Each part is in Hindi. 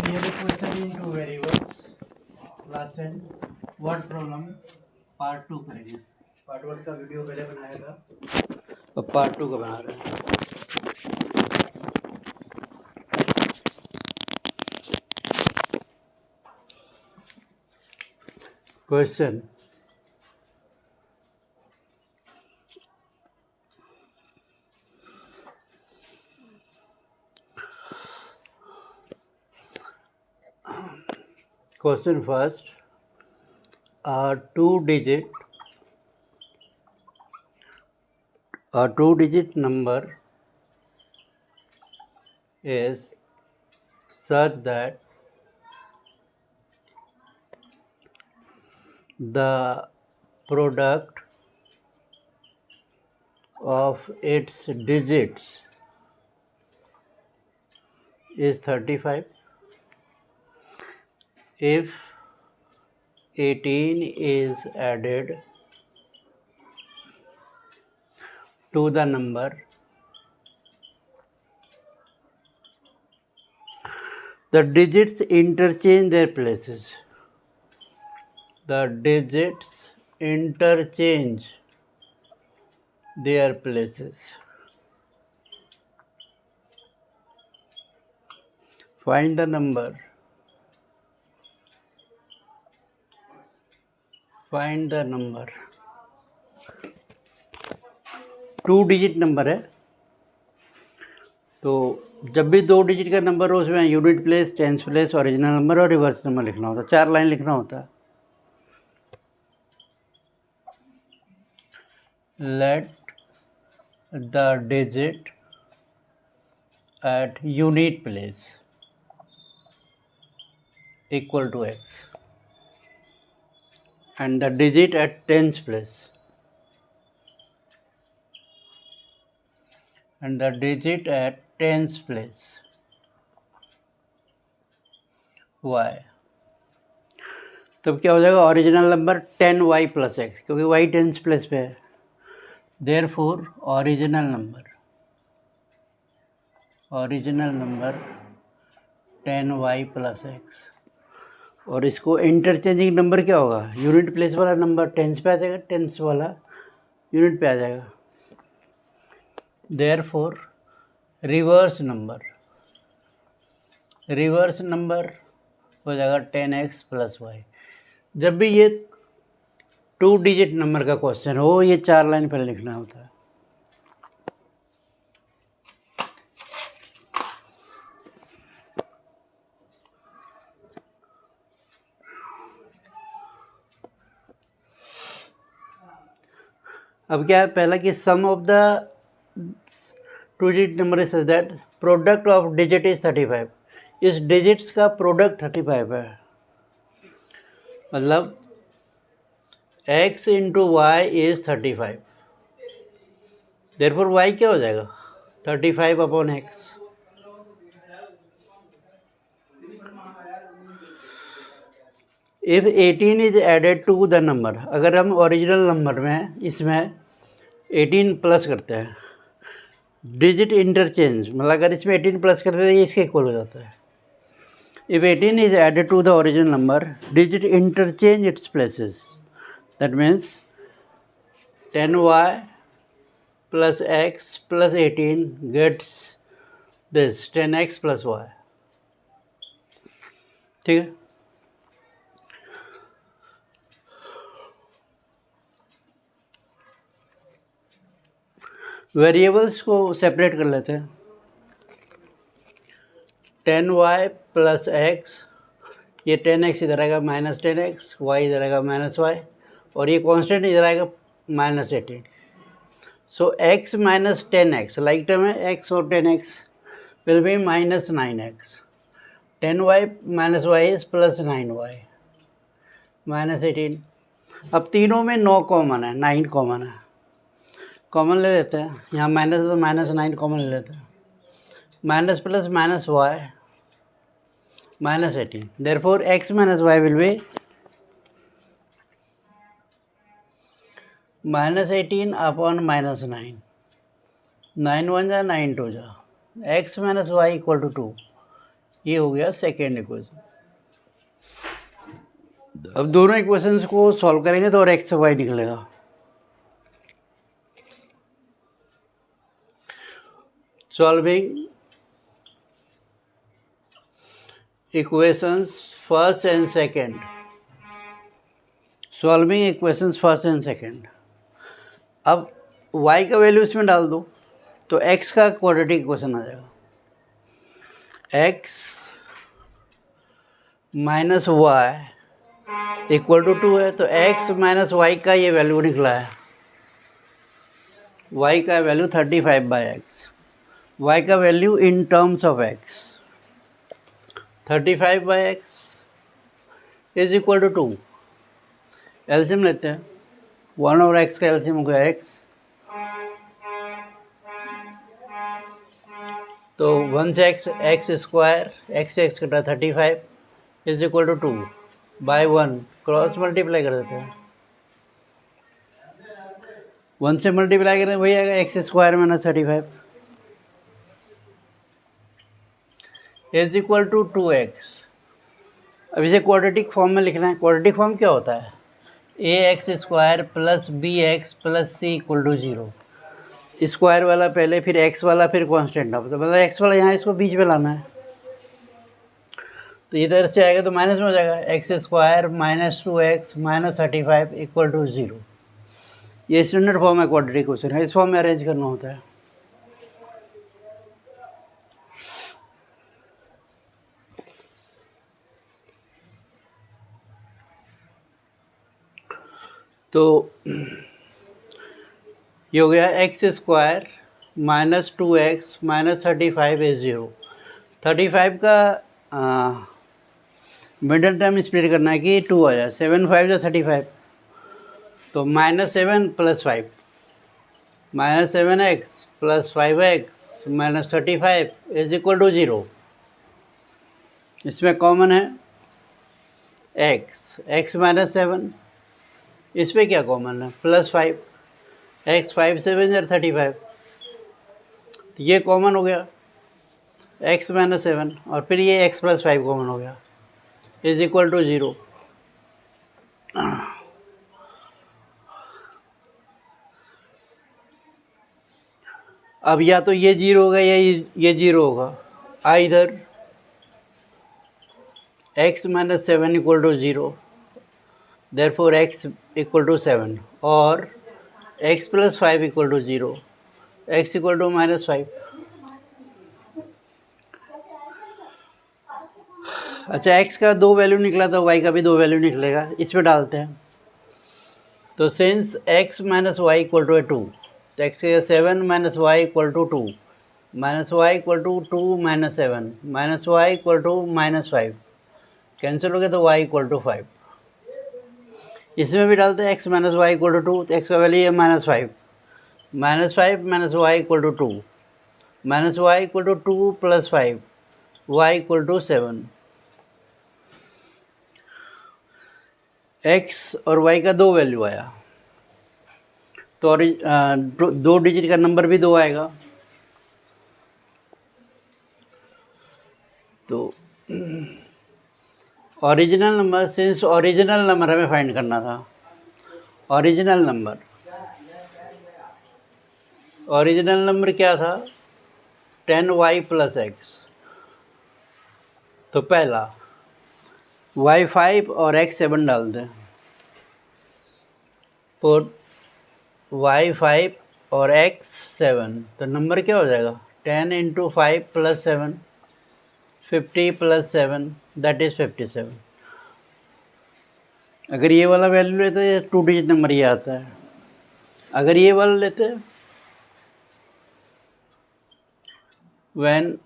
Here a question in two variables. Last time word problem part 2 करेंगे. पार्ट 1 का वीडियो पहले बनाया था, अब पार्ट 2 का बना रहे हैं. Question first, a two digit number is such that the product of its digits is 35 if 18 is added to the number, the digits interchange their places. The digits interchange their places. Find the number. Find the number. 2 digit number है, तो जब भी 2 डिजिट का नंबर हो उसमें unit place, tens place, original number और रिवर्स नंबर लिखना होता है. 4 लाइन लिखना होता है. Let the digit at unit place equal to x and the digit at tens place and the digit at tens place y. तब क्या हो जाएगा? Original number 10y plus x, क्योंकि y टेंस प्लेस पे है. Therefore original number 10y plus x. और इसको इंटरचेंजिंग नंबर क्या होगा? यूनिट प्लेस वाला नंबर टेंस पे आ जाएगा, टेंस वाला यूनिट पे आ जाएगा. देयरफॉर रिवर्स नंबर हो जाएगा 10x प्लस वाई. जब भी ये 2 डिजिट नंबर का क्वेश्चन हो, ये 4 लाइन पहले लिखना होता है. अब क्या है? पहला कि sum of the 2 digit number is such that product of digit is 35. इस डिजिट्स का प्रोडक्ट 35 है. मतलब x into y is 35. Therefore y क्या हो जाएगा? 35 upon x. If 18 is added to the number, अगर हम ओरिजिनल नंबर में इसमें 18 प्लस करते हैं, डिजिट इंटरचेंज, मतलब अगर इसमें 18 प्लस करते हैं, ये इसके इक्वल हो जाता है. If 18 is added to the original number, digit interchange its places. That means 10y plus x plus 18 gets this 10x plus y. ठीक है. वेरिएबल्स को सेपरेट कर लेते हैं. 10y प्लस x, ये 10x इधर आएगा माइनस 10x, y इधर आएगा माइनस y, और ये कांस्टेंट इधर आएगा माइनस 18. सो x minus 10x, like term है, x और 10x will be minus 9x. 10y minus y is plus 9y minus 18. अब तीनों में 9 कॉमन है, 9 कॉमन है. कॉमन ले लेते हैं. यहाँ माइनस है तो माइनस 9 कॉमन ले लेते हैं. Minus plus minus y minus 18. Therefore x minus y will be minus 18 upon minus 9. 9 1 जा 9 2 जा. x minus y equal to 2. ये हो गया सेकेंड इक्वेशन। अब दोनों इक्वेशंस को सॉल्व करेंगे तो और एक्स वाई निकलेगा। Solving equations first and second, solving equations first and second. अब y का वैल्यू इसमें डाल दो तो x का क्वाड्रेटिक इक्वेशन आ जाएगा। x minus y equal to 2 है, तो x माइनस वाई का ये वैल्यू निकला है। y का वैल्यू 35/x, y का value in terms of x 35/x is equal to 2। एल्सियम लेते हैं, 1 और x का एल्सियम हो गया x, तो 1 से x स्क्वायर, x कटा 35 is equal to 2 by 1, cross multiply कर देते हैं। 1 से मल्टीप्लाई करें वही आएगा x square minus 35 is equal to 2x। अब इसे क्वाड्रेटिक फॉर्म में लिखना है। क्वाड्रेटिक फॉर्म क्या होता है? ax square plus bx plus c equal to 0। Square वाला पहले, फिर x वाला, फिर कांस्टेंट। अब तो मतलब x वाला यहाँ इसको बीच में लाना है, तो इधर से आएगा तो माइनस में हो जाएगा। X square minus 2x minus 35 equal to 0। ये स्टैंडर्ड फॉर्म है क्वाड्रेटिक क्वेश्चन है, इस फॉर्म में अरेंज करना होता है। तो ये हो गया x square minus 2x minus 35 is 0। 35 का मिडल टर्म स्प्लिट करना है कि 2 आ जाए। 7 5 जो 35, तो -7 + 5 -7x + 5x - 35 is equal to 0। इसमें कॉमन है x माइनस 7, इसमें क्या कॉमन है? +5, x 5 7 या 35, तो ये कॉमन हो गया x माइनस 7, और फिर ये x + 5 कॉमन हो गया इज इक्वल टू 0। अब या तो ये 0 होगा या ये 0 होगा। Either x minus 7 equal to 0, therefore x equal to 7, और x + 5 equal to 0, x equal to -5। अच्छा, x का 2 वैल्यू निकला था, y का भी 2 वैल्यू निकलेगा, इसमें डालते हैं। तो since x minus y equal to 2, तो x का 7 minus y equal to 2, minus y equal to 2 minus 7, minus y equal to -5, cancel हो गया तो y इक्वल टू 5। इसमें भी डालते हैं x minus y equal to 2, तो x का वैल्यू है -5, -5 minus y equal to 2, minus y equal to 2 + 5, y equal to 7। x और y का 2 वैल्यू आया, तो 2 डिजिट का नंबर भी 2 आएगा। तो original number, since original number हमें फाइंड करना था, ओरिजिनल नंबर क्या था? 10y + x। तो पहला y 5 और x 7 डाल दें, तो y 5 और x 7, तो नंबर क्या हो जाएगा? 10 × 5 + 7, 50 + 7, दैट इज़ 57। अगर ये वाला वैल्यू लेते हैं 2 डिजिट नंबर ये आता है। अगर ये वाला लेते हैं, when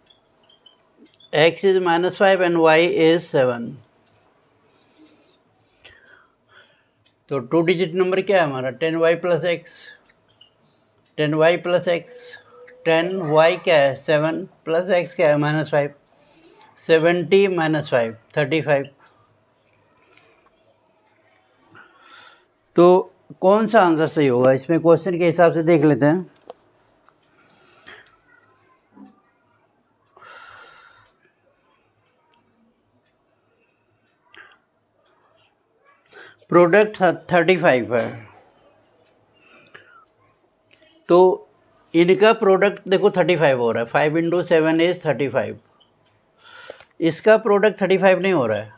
x is -5 and y is 7, तो 2 डिजिट नंबर क्या है हमारा? 10y + x, 10y + x, 10y क्या है? 7 + x क्या है? -5, 70 - 5 35। तो कौन सा आंसर सही होगा इसमें? क्वेश्चन के हिसाब से देख लेते हैं। प्रोडक्ट 35 है, तो इनका प्रोडक्ट देखो 35 हो रहा है, 5 इंटू 7 इज 35। इसका प्रोडक्ट 35 नहीं हो रहा है,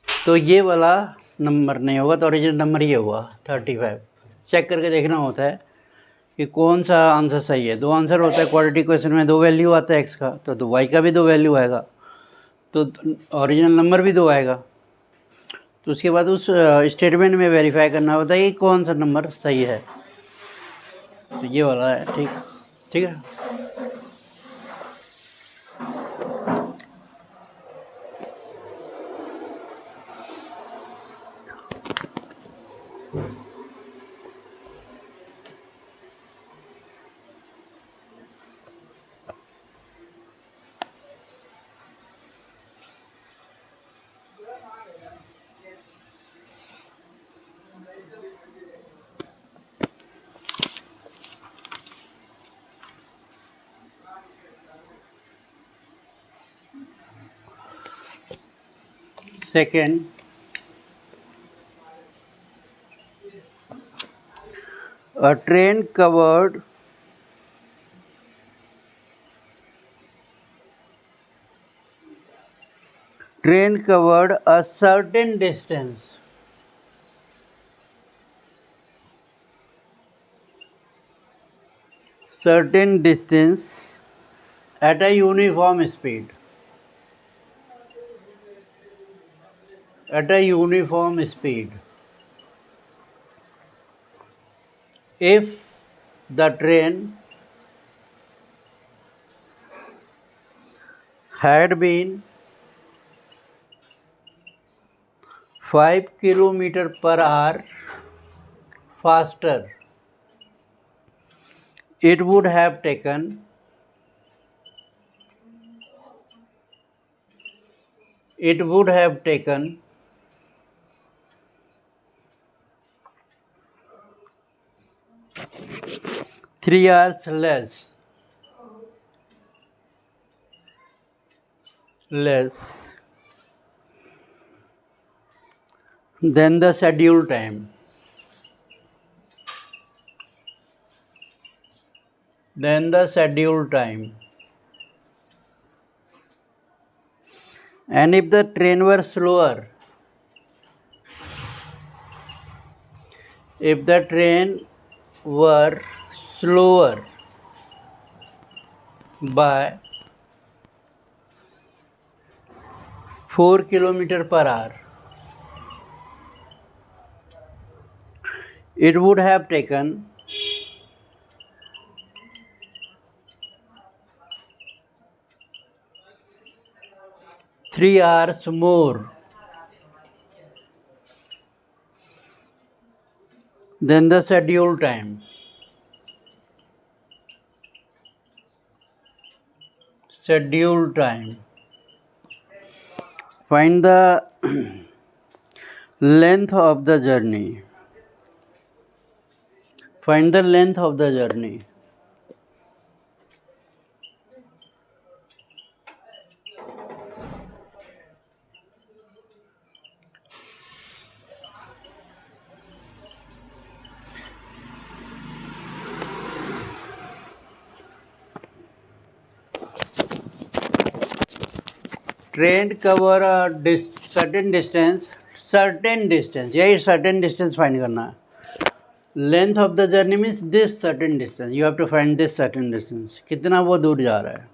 तो ये वाला नंबर नहीं होगा, तो ओरिजिनल नंबर ये हुआ 35। चेक करके देखना होता है कि कौन सा आंसर सही है। दो आंसर होता है क्वाड्रेटिक क्वेश्चन में, दो वैल्यू आता है एक्स का, तो वाई का भी दो वैल्यू आएगा, तो ओरिजिनल नंबर भी दो आएगा। तो उसके बाद उस स्टेटमेंट में वेरीफाई करना होता है कि कौन सा नंबर सही है, तो ये वाला है। ठीक ठीक है। Second, a train covered a certain distance at a uniform speed. If the train had been 5 kilometer per hour faster, it would have taken 3 hours less than the scheduled time. And if the train were slower, by 4 kilometer per hour, it would have taken 3 hours more than the scheduled time. Find the length of the journey. Train cover certain distance, यही certain distance फाइंड करना है। Length of the journey means this certain distance, you have to find this certain distance, कितना वो दूर जा रहा है।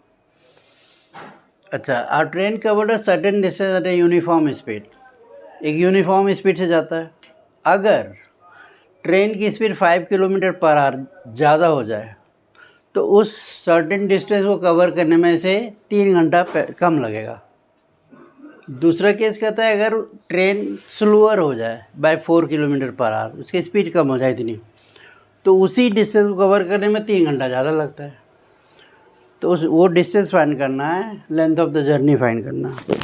अच्छा, आर train covered a certain distance at a uniform speed, एक यूनिफॉर्म स्पीड से जाता है। अगर ट्रेन की स्पीड 5 किलोमीटर पर आवर ज़्यादा हो जाए तो उस सर्टेन डिस्टेंस को कवर करने में से 3 घंटा कम लगेगा। दूसरा केस कहता है अगर ट्रेन स्लोअर हो जाए बाय 4 किलोमीटर पर आवर, उसकी स्पीड कम हो जाए इतनी, तो उसी डिस्टेंस को कवर करने में 3 घंटा ज़्यादा लगता है। तो वो डिस्टेंस फाइंड करना है, length of the journey find करना है।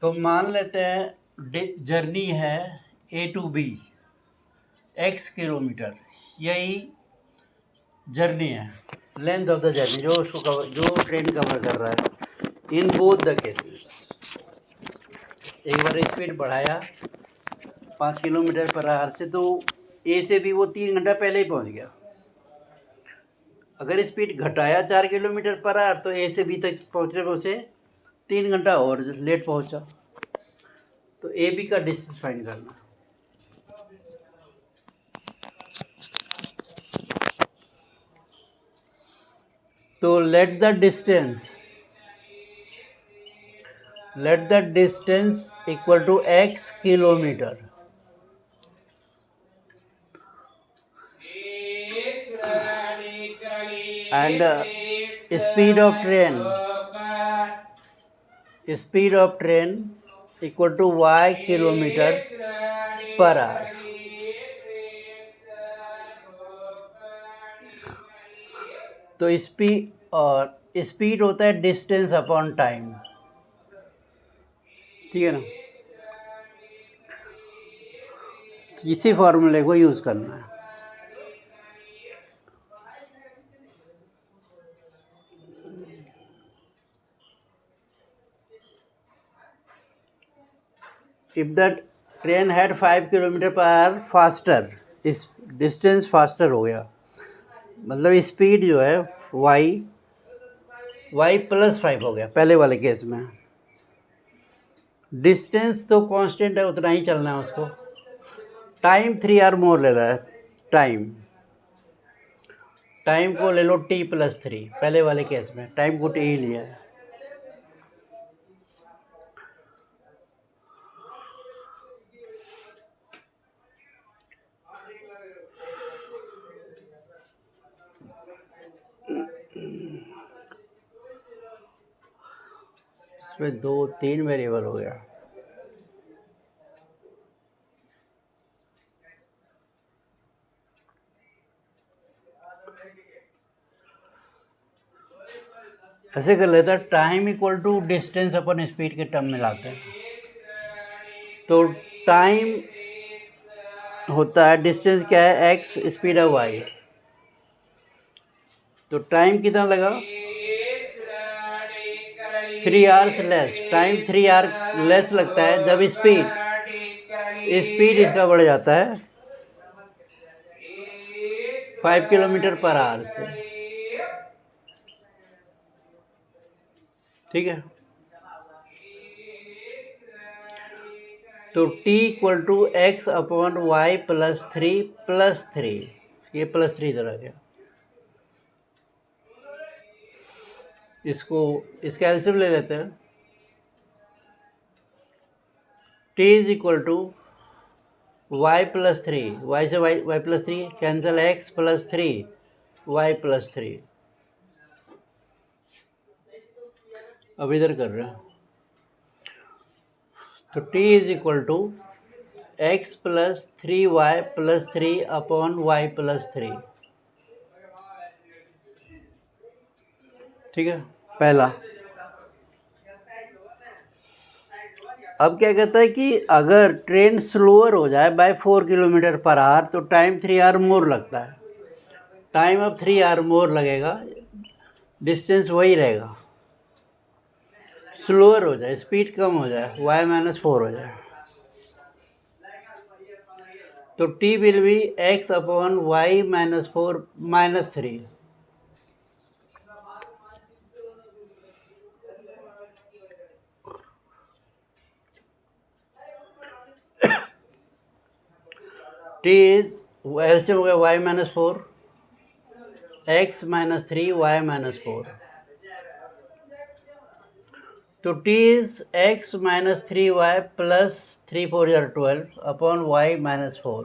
तो मान लेते हैं जर्नी है A to B x kilometre, यही जर्नी है, लेंथ ऑफ द जर्नी जो उसको कवर, जो ट्रेन कवर कर रहा है। इन बोथ द केसेस एक बार स्पीड बढ़ाया 5 किलोमीटर पर आवर से, तो ए से भी वो 3 घंटा पहले ही पहुंच गया। अगर स्पीड घटाया 4 किलोमीटर पर आवर, तो ए से बी तक पहुंचने में उसे 3 घंटा और लेट पहुंचा। तो ए बी का डिस्टेंस फाइंड करना। तो let the distance equal to x kilometre and speed of train equal to y kilometre per hour. तो स्पीड होता है डिस्टेंस अपॉन टाइम, ठीक है ना। इसी फॉर्मूले को यूज करना है। If the train had 5 kilometre per our faster, इस डिस्टेंस फास्टर हो गया, मतलब स्पीड जो है y प्लस 5 हो गया पहले वाले केस में। डिस्टेंस तो कांस्टेंट है, उतना ही चलना है उसको। टाइम 3 आवर मोर ले रहा है, टाइम को ले लो t प्लस 3, पहले वाले केस में टाइम को t ही लिया है। इसमें 2-3 वेरिएबल हो गया। ऐसे कर लेता, time equal to distance upon speed के टर्म में लाते हैं। तो टाइम होता है, डिस्टेंस क्या है x, स्पीड है y। तो टाइम कितना लगा 3 hours less. Time 3 our less लगता है जब स्पीड इसका बढ़ जाता है 5 किलोमीटर पर आवर से, ठीक है। तो t equal to x upon y plus 3, ये प्लस 3 इधर आ गया। इसका एलसीएम ले लेते हैं। t is equal to y plus 3, y से y plus 3 cancel, x plus 3 y plus 3। अब इधर कर रहे हैं, तो t is equal to x plus 3y plus 3 upon y plus 3, ठीक है पहला। अब क्या कहता है कि अगर ट्रेन स्लोअर हो जाए बाय 4 किलोमीटर पर आवर, तो टाइम 3 आवर मोर लगता है। टाइम अब 3 आवर मोर लगेगा, डिस्टेंस वही रहेगा। स्लोअर हो जाए, स्पीड कम हो जाए, y-4 हो जाए, तो t will be x upon y-4 -3। t is LCM हो गया y-4, x -3 y-4। तो t is x -3y plus 3 4 12 upon y-4।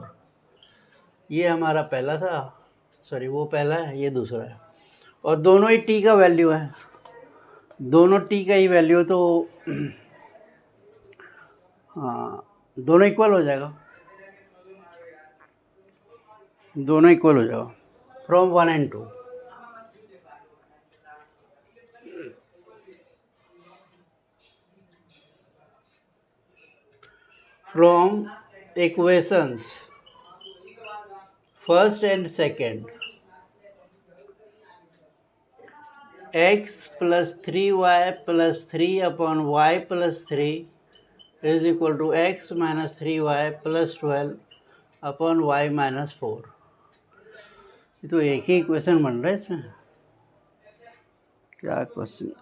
ये हमारा पहला था, सॉरी वो पहला है, ये दूसरा है, और दोनों ही t का वैल्यू है, दोनों t का ही वैल्यू, तो हाँ दोनों इक्वल हो जाएगा, दोनों इक्वल हो जाएगा from 1 and 2। from equations first and second, x plus 3y plus 3 upon y plus 3 is equal to x minus 3y plus 12 upon y minus 4. तो एक ही इक्वेशन बन रहा है इसमें. क्या क्वेश्चन.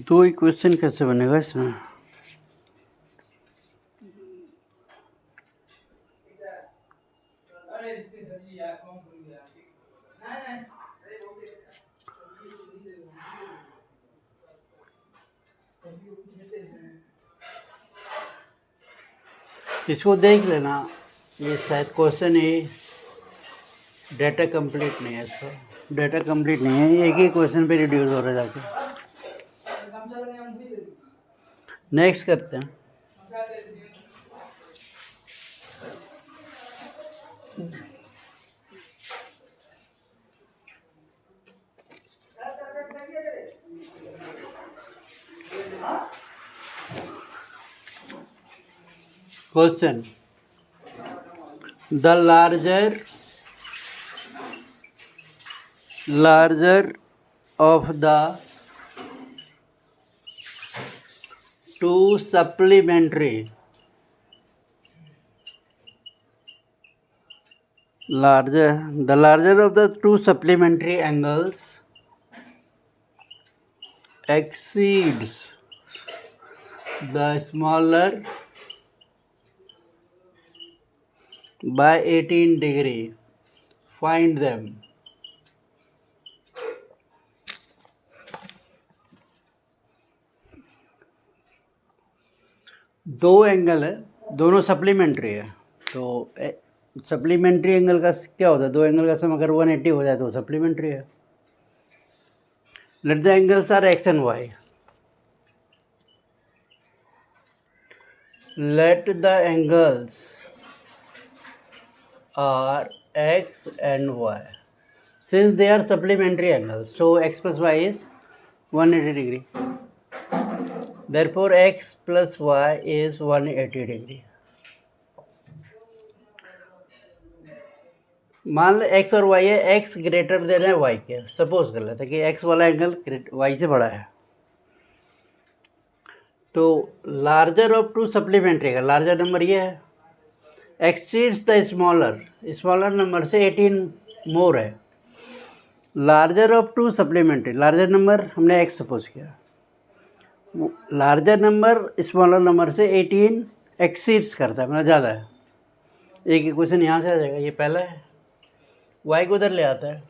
दो इक्वेशन कैसे बनेगा इसमें. इसको देख लेना. ये शायद क्वेश्चन ही डेटा कंप्लीट नहीं है. इसका डेटा कंप्लीट नहीं है. एक ही क्वेश्चन पे रिड्यूस हो रहा है जाके. नेक्स्ट करते हैं. Question. The larger of the two supplementary the larger of the two supplementary angles exceeds the smaller by 18 degree. Find them. दो एंगल है, दोनों सप्लीमेंट्री है. तो सप्लीमेंट्री एंगल का क्या होता है. दो एंगल का सम अगर 180 हो जाए तो सप्लीमेंट्री है. Let the angles are x and y. Let the angles are x and y. Since they are supplementary angles, so x plus y is 180 degree. Therefore, x plus y is 180 degree. मान लो x और y है. x ग्रेटर देन है y के. सपोज कर लेते हैं कि x वाला एंगल y से बड़ा है. तो लार्जर ऑफ टू सप्लीमेंट्री का लार्जर नंबर ये है. एक्सीड्स द स्मॉलर नंबर से 18 मोर है. Larger of to supplementary. Larger number हमने x सपोज किया. लार्जर नंबर स्मॉलर नंबर से 18 एक्सीड्स करता है, मतलब ज़्यादा है. एक इक्वेशन यहाँ से आ जाएगा. ये पहला है. y को उधर ले आता है.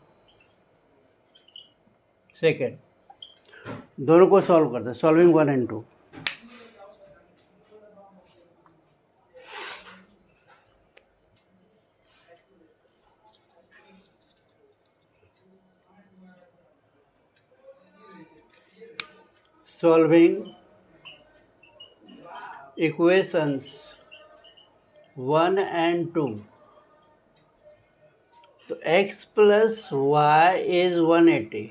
सेकेंड. दोनों को सॉल्व करते हैं. Solving 1 and 2. Solving equations 1 and 2. तो x प्लस वाई इज 180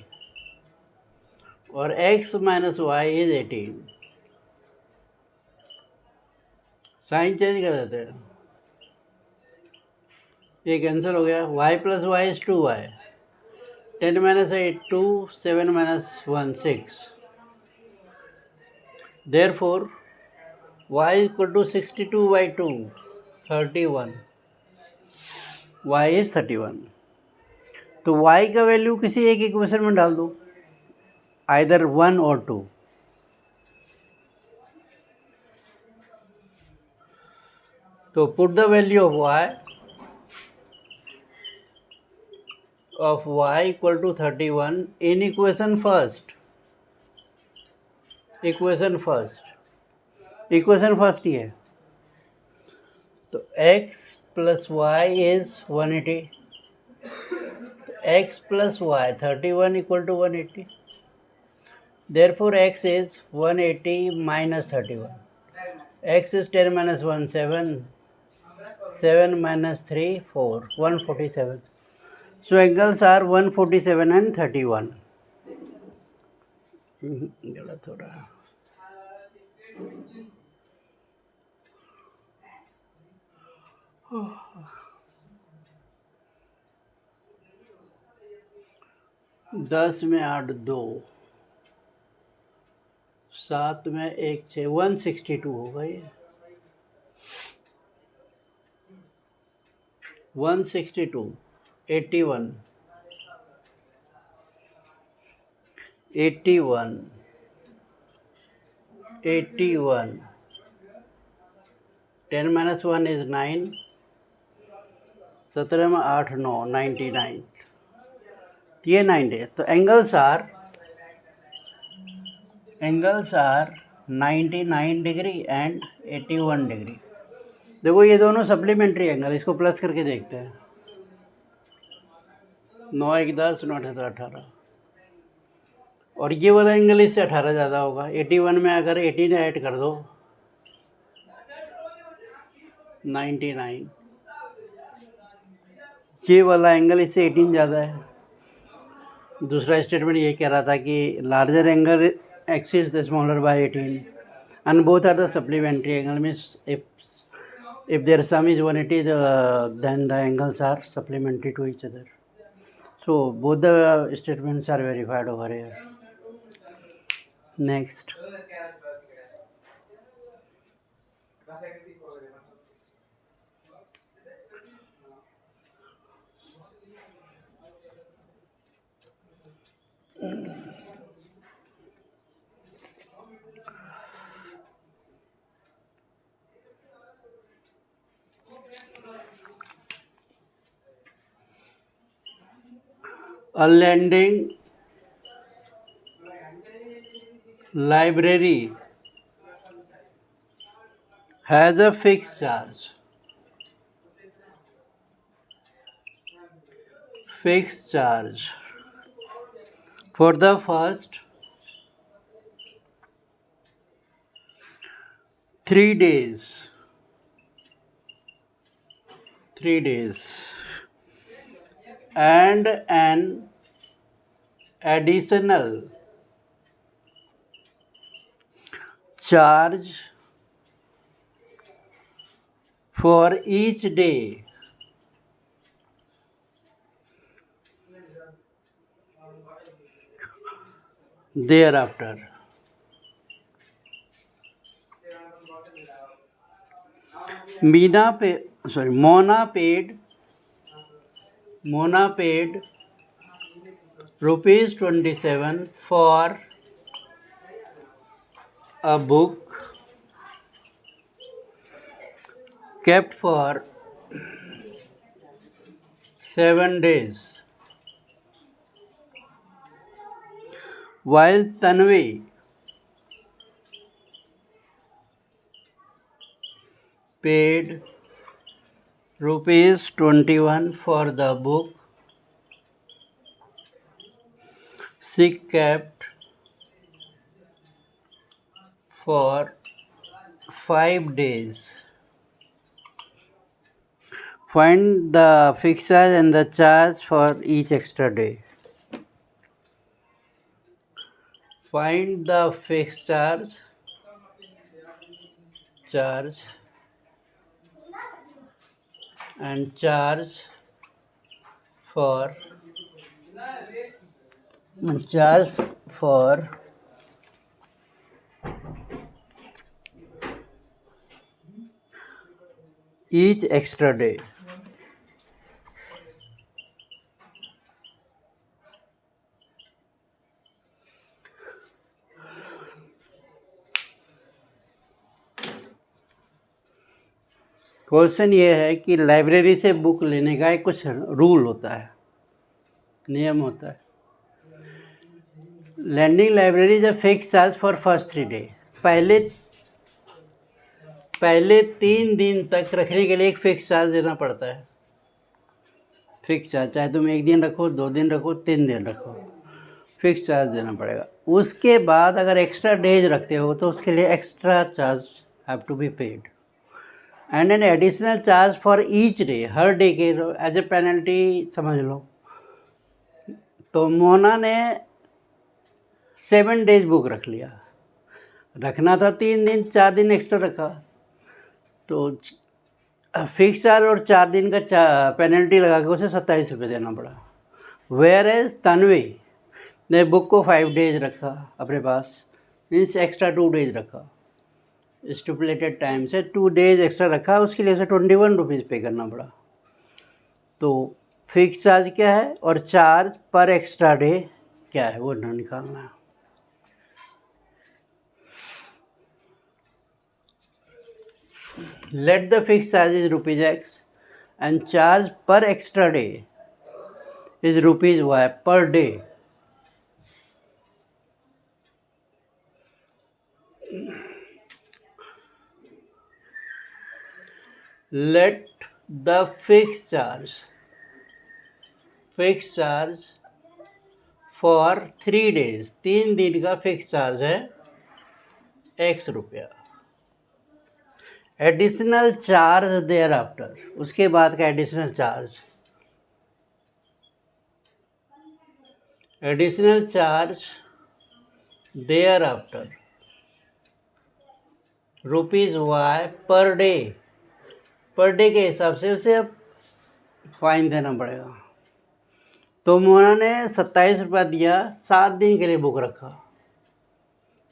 और x minus y is 18. Sign change कर देते हैं. ये कैंसिल हो गया. y plus y is 2y. 10 minus 8 2, 7 minus 1 6. Therefore y equal to 62 by 2 31. y is 31. तो y का वैल्यू किसी एक इक्वेशन में डाल दो, आइदर 1 और 2. तो put the value of y equal to 31 in equation first. Equation first ही है. तो x plus y is 180. x plus y 31 equal to 180. Therefore x is 180 minus 31. x is 10 minus 1 7. 7 minus 3 4. 147. So angles are 147 and 31. गलत हो रहा है. दस में 8 2, 7 में 1 6, 162 होगा ये. 162 81 81 81. 10 minus 1 is 9. 17 में 8 9 99. ये 9 है. तो angles are 99 degree and 81 degree. देखो ये दोनों सप्लीमेंट्री एंगल, इसको प्लस करके देखते हैं. 9 1 10 9 18 18. और ये वाला एंगल इससे 18 ज़्यादा होगा. 81 में अगर 18 ऐड कर दो 99. ये वाला एंगल इससे 18 ज़्यादा है. दूसरा स्टेटमेंट ये कह रहा था कि larger angle axis the smaller by 18 and both are the supplementary angle. Means if their sum is 180 then the angles are supplementary to each other. So both the statements are verified over here. Next. A lending library has a fixed charge. Fixed charge for the first 3 days. 3 days. And an additional charge for each day thereafter. Mona paid rupees 27 for a book kept for 7 days, while Tanvi paid rupees 21 for the book she kept for 5 days. Find the fixed charge and the charge for each extra day. Find the fixed charge and charge for charge for each extra day. Question ये है कि लाइब्रेरी से बुक लेने का एक कुछ रूल होता है, नियम होता है। Lending library is a fix charge for first 3 day. पहले 3 दिन तक रखने के लिए एक फिक्स चार्ज देना पड़ता है। फिक्स चार्ज, चाहे तुम 1 दिन रखो, 2 दिन रखो, 3 दिन रखो, फिक्स चार्ज देना पड़ेगा। उसके बाद अगर एक्स्ट्रा डेज रखते हो तो उसके लिए extra charge have to be paid and an additional charge for each day. हर डे के एज ए पेनल्टी समझ लो। तो मोना ने 7 डेज बुक रख लिया, रखना था 3 दिन, 4 दिन एक्स्ट्रा रखा, तो फिक्स चार्ज और 4 दिन का पेनल्टी लगा के उसे 27 रुपये देना पड़ा। वेयर एज तन्वी ने बुक को 5 डेज रखा अपने पास, मीन्स एक्स्ट्रा 2 डेज रखा, स्टिपुलेटेड टाइम से 2 डेज एक्स्ट्रा रखा, उसके लिए उसे 21 रुपीज़ पे करना पड़ा। तो फिक्स चार्ज क्या है और चार्ज पर एक्स्ट्रा डे क्या है वो निकालना है। Let the fixed charge is rupees X and charge per extra day is rupees Y per day. Let the fixed charge for 3 days, 3 दिन का फिक्स चार्ज है X रुपया, एडिशनल चार्ज देयर आफ्टर, उसके बाद का additional charge thereafter rupees Y पर डे के हिसाब से उसे अब फाइन देना पड़ेगा। तो मोना ने 27 रुपया दिया, 7 दिन के लिए बुक रखा,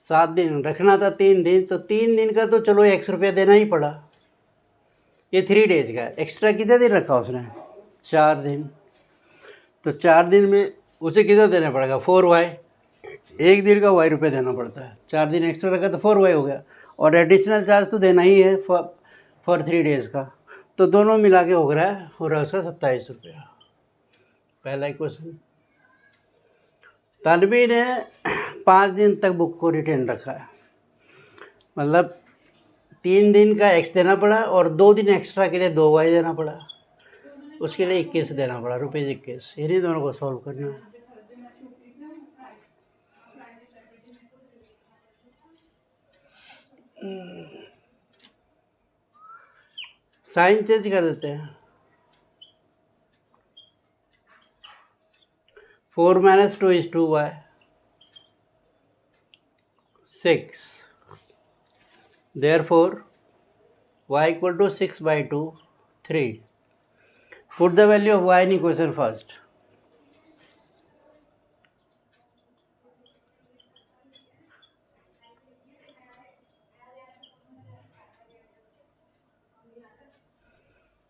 7 दिन रखना था, 3 दिन, तो 3 दिन का तो चलो X रुपया देना ही पड़ा। ये 3 डेज का है। एक्स्ट्रा कितने दिन रखा उसने? 4 दिन। तो 4 दिन में उसे कितना देना पड़ेगा? 4Y। 1 दिन का Y रुपये देना पड़ता है। 4 दिन एक्स्ट्रा रखा तो 4Y हो गया, और एडिशनल चार्ज तो देना ही है फॉर 3 डेज का। तो दोनों मिला के हो रहा है उसका 27 रुपया। पहला क्वेश्चन। तन्वी ने 5 दिन तक बुक को रिटेन रखा है, मतलब 3 दिन का X देना पड़ा और 2 दिन एक्स्ट्रा के लिए 2Y देना पड़ा, उसके लिए 21 देना पड़ा, ₹21। इन्हीं दोनों को सॉल्व करना है। साइन चेंज कर देते हैं। 4 - 2 is 2Y, 6. Therefore, Y equal to 6/2, 3. Put the value of Y in equation first.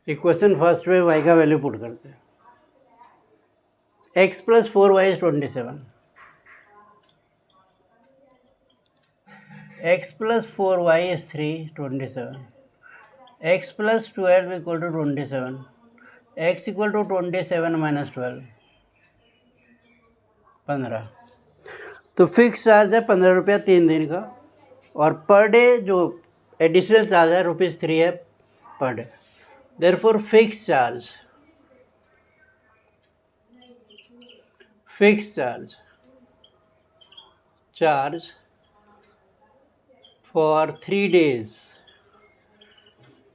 Equation first में Y का वैल्यू पुट करते हैं। X + 4Y is 27. X + 4Y is 3, 27. X + 12 equal to 27. X equal to 27 - 12, 15। तो फिक्स चार्ज है 15 रुपया 3 दिन का, और पर डे जो एडिशनल चार्ज है ₹3 है per day. Therefore, fixed charge for 3 days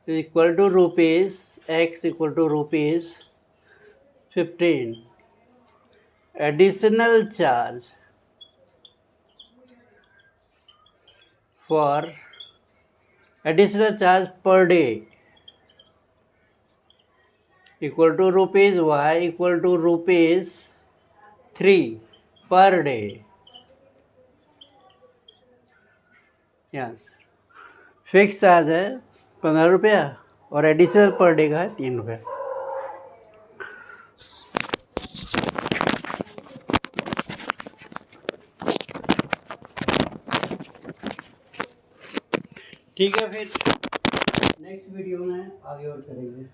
is equal to rupees X equal to rupees 15. Additional charge per day equal to rupees Y equal to ₹3 per day. Yes, fix charge है 15 रुपया और एडिशनल पर डे का है 3 रुपये। ठीक है, फिर नेक्स्ट वीडियो में आगे और करेंगे।